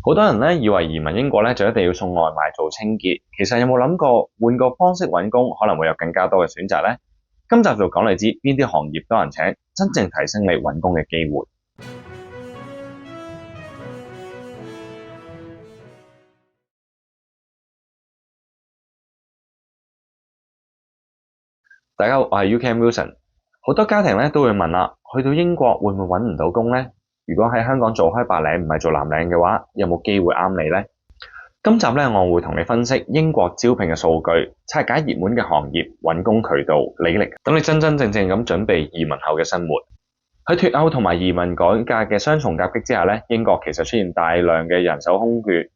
好多人咧以為移民英國咧就一定要送外賣做清潔，其實有冇諗過換個方式揾工可能會有更加多嘅選擇呢？今集就講你知邊啲行業多人請，真正提升你揾工嘅機會。大家好，我係 UCam Wilson。好多家庭咧都會問啦，去到英國會唔會揾唔到工呢？如果喺香港做開白領唔係做藍領嘅話，有冇機會啱你呢？今集咧我會同你分析英國招聘嘅數據，拆解熱門嘅行業、揾工渠道、履歷，等你真真正正咁準備移民後嘅生活。喺脫歐同埋移民改革嘅雙重夾擊之下咧，英國其實出現大量嘅人手空缺。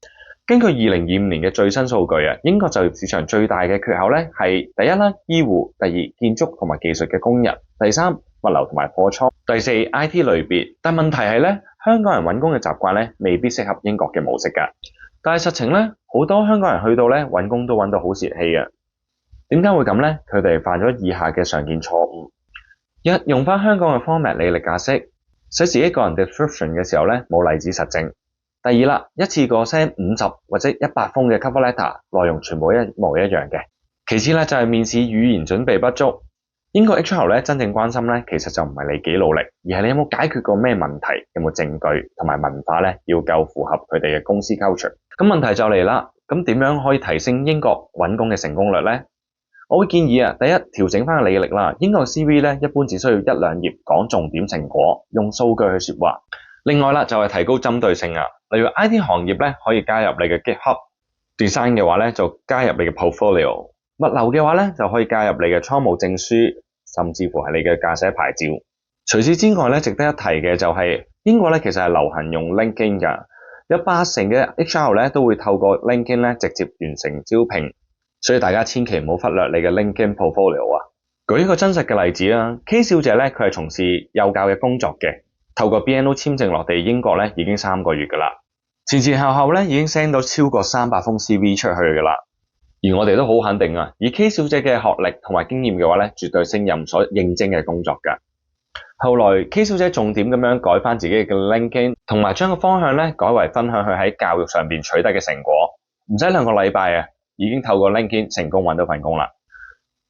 根據2025年嘅最新數據啊，英國就業市場最大嘅缺口咧係第一啦，醫護；第二，建築同埋技術嘅工人；第三，物流同埋貨倉；第四，IT 類別。但問題係咧，香港人揾工嘅習慣咧未必適合英國嘅模式㗎。但係實情咧，好多香港人去到咧揾工都揾到好泄氣啊。點解會咁咧？佢哋犯咗以下嘅常見錯誤：一，用翻香港嘅 format 履歷格式，寫自己個人 description 嘅時候咧冇例子實證。第二啦，一次過 send 50或者100封嘅 cover letter， 內容全部一模一樣嘅。其次咧就係面試語言準備不足。英國 HR 咧真正關心咧，其實就唔係你幾努力，而係你有冇解決過咩問題，有冇證據同埋文化咧要夠符合佢哋嘅公司 culture。咁問題就嚟啦，咁點樣可以提升英國揾工嘅成功率咧？我會建議啊，第一，調整翻個履歷啦。英國嘅 CV 咧一般只需要1-2頁講重點成果，用數據去說話。另外啦，就係提高針對性啊。例如 IT 行業咧，可以加入你嘅 GitHub design 嘅話咧，就加入你嘅 portfolio。物流嘅話咧，就可以加入你嘅倉務證書，甚至乎係你嘅駕駛牌照。除此之外咧，值得一提嘅就係英國咧，其實係流行用 LinkedIn 㗎，有80%嘅 HR 咧都會透過 LinkedIn 咧直接完成招聘，所以大家千祈唔好忽略你嘅 LinkedIn portfolio 啊。舉一個真實嘅例子啦，K 小姐咧佢係從事幼教嘅工作嘅，透過 BNO 簽證落地英國咧已經3個月㗎啦。前後咧已經 send 到超過300封 CV 出去㗎啦，而我哋都好肯定啊，以 K 小姐嘅學歷同埋經驗嘅話咧，絕對勝任所應徵嘅工作㗎。後來 K 小姐重點咁樣改翻自己嘅 LinkedIn， 同埋將個方向咧改為分享佢喺教育上邊取得嘅成果，唔使2個禮拜啊，已經透過 LinkedIn 成功揾到份工啦。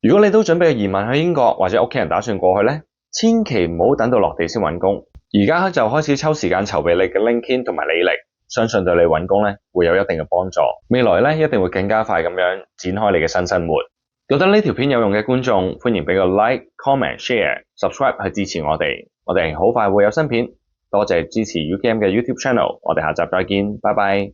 如果你都準備移民去英國，或者屋企人打算過去咧，千祈唔好等到落地先揾工，而家就開始抽時間籌備你嘅 LinkedIn 同埋履歷。相信對你揾工咧會有一定嘅幫助，未來咧一定會更加快咁樣展開你嘅新生活。覺得呢條片有用嘅觀眾，歡迎俾個 like、comment、share、subscribe 去支持我哋。我哋好快會有新片，多謝支持 UCam 嘅 YouTube channel，我哋下集再見，拜拜。